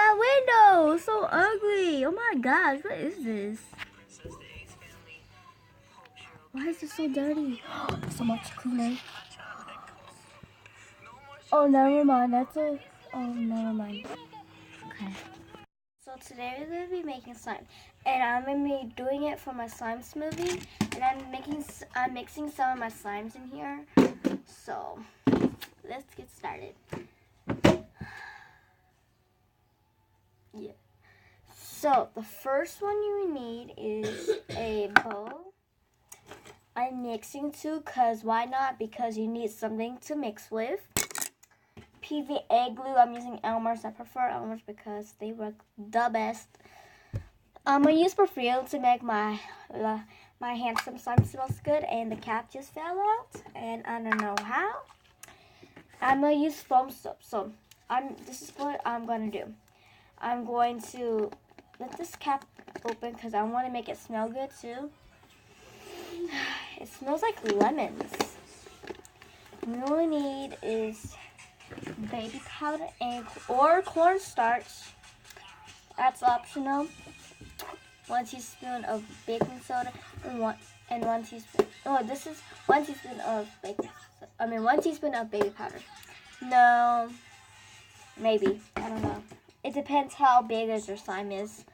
my window. So ugly. Oh my gosh, what is this? Why is this so dirty? So much cleaner. Oh, never mind. Never mind. Okay. So today we're going to be making slime. And I'm going to be doing it for my slime smoothie. And I'm mixing some of my slimes in here. So, let's get started. Yeah. So, the first one you need is a bowl. I'm mixing two because why not? Because you need something to mix with. PVA glue. I'm using Elmer's. I prefer Elmer's because they work the best. I'm going to use perfume to make my handsome slime smells good. And the cap just fell out. And I don't know how. I'm going to use foam soap. So, this is what I'm going to do. I'm going to let this cap open because I want to make it smell good too. It smells like lemons. You only need is baby powder or cornstarch. That's optional. 1 teaspoon of baking soda and 1 teaspoon. Oh, this is 1 teaspoon of 1 teaspoon of baby powder. No, maybe, I don't know. It depends how big your slime is.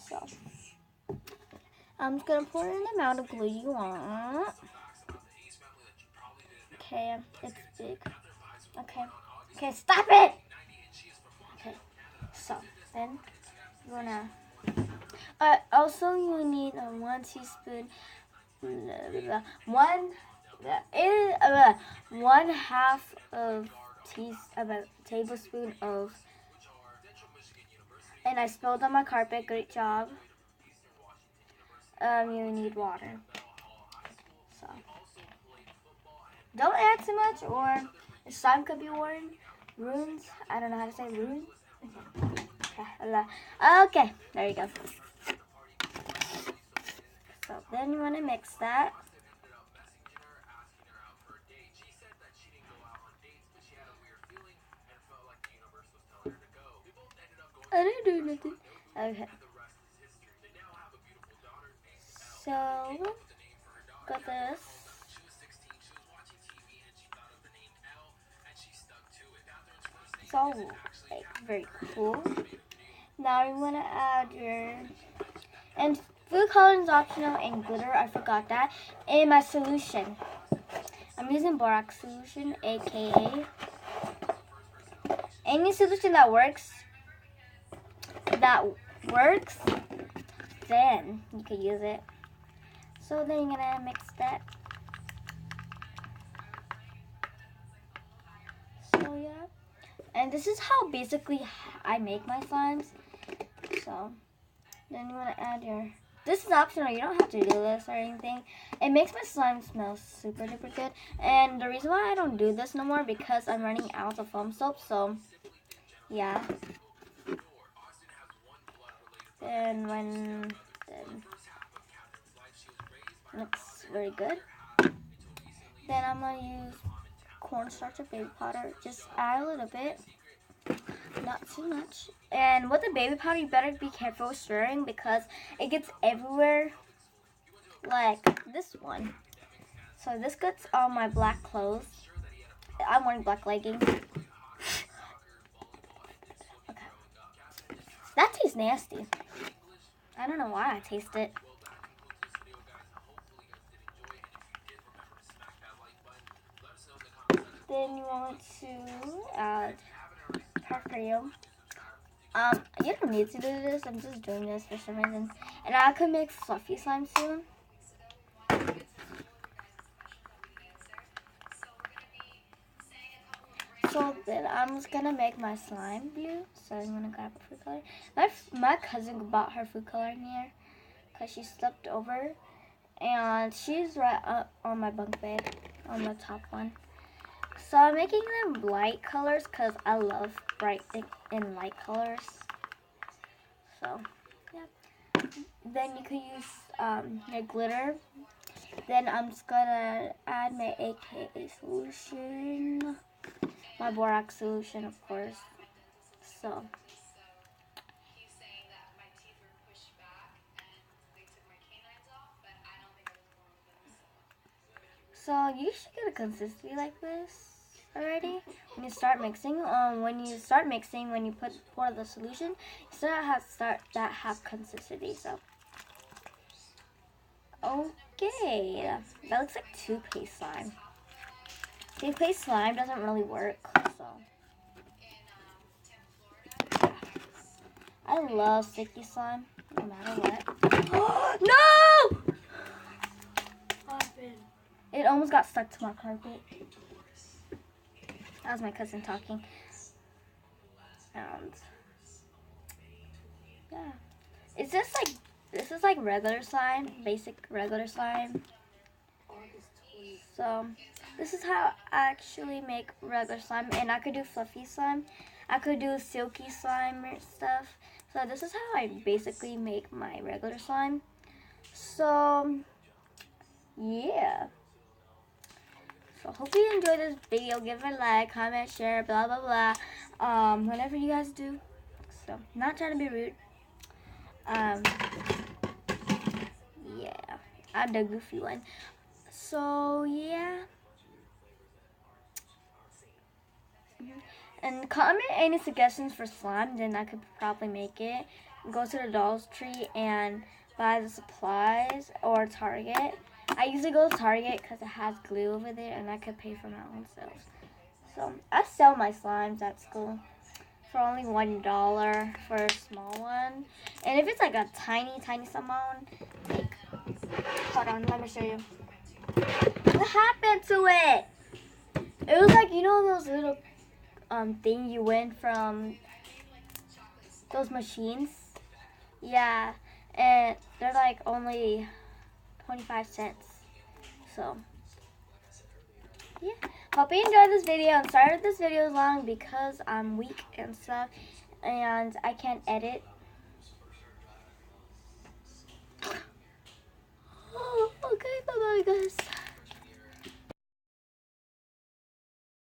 So, I'm just gonna pour in the amount of glue you want. Okay, it's big. Okay, stop it! Okay, so then you're gonna. Also, you need 1 teaspoon. One half of tablespoon of. And I spilled on my carpet. Great job. You need water. So don't add too much, or the slime could be ruined. I don't know how to say ruined. Okay, there you go. So then you want to mix that. I didn't do nothing. Okay. So, got this. It's all like very cool. Now you want to add and food coloring is optional, and glitter, I forgot that, in my solution. I'm using borax solution, aka any solution that works, then you can use it. So then you're gonna mix that. So yeah, and this is how basically I make my slimes. So then you wanna add this is optional, you don't have to do this or anything. It makes my slime smell super duper good. And the reason why I don't do this no more because I'm running out of foam soap, so yeah. Then looks very good. Then I'm gonna use cornstarch or baby powder. Just add a little bit, not too much. And with the baby powder, you better be careful stirring because it gets everywhere, like this one. So this gets on my black clothes. I'm wearing black leggings. Okay. That tastes nasty. I don't know why I taste it. Then you want to add perfume. You don't need to do this. I'm just doing this for some reason. And I could make fluffy slime soon. So then I'm just gonna make my slime blue. So I'm gonna grab a food color. My cousin bought her food color in here because she slept over, and she's right up on my bunk bed, on the top one. So I'm making them light colors because I love bright and light colors. So yeah. Then you can use your glitter. Then I'm just gonna add my AKA solution. My borax solution, of course. So, So you should get a consistency like this already. When you start mixing, when you pour the solution, you still have to start that half consistency. So okay, that looks like toothpaste slime. Toothpaste slime doesn't really work, so I love sticky slime, no matter what. No! What happened? It almost got stuck to my carpet. That was my cousin talking. And yeah, it's just like, this is like regular slime, basic regular slime. So this is how I actually make regular slime, and I could do fluffy slime, I could do silky slime or stuff. So this is how I basically make my regular slime. So yeah. So hope you enjoyed this video. Give it a like, comment, share, blah blah blah. Whatever you guys do. So not trying to be rude. Yeah, I'm the goofy one. So yeah. And comment any suggestions for slime, then I could probably make it. Go to the Dollar Tree and buy the supplies, or Target. I usually go to Target because it has glue over there, and I could pay for my own self. So I sell my slimes at school for only $1 for a small one. And if it's like a tiny amount, like, hold on, let me show you. What happened to it? It was like, you know those little thing you win from those machines? Yeah, and they're like only 25 cents. So yeah, hope you enjoyed this video. I'm sorry that this video is long because I'm weak and stuff, and I can't edit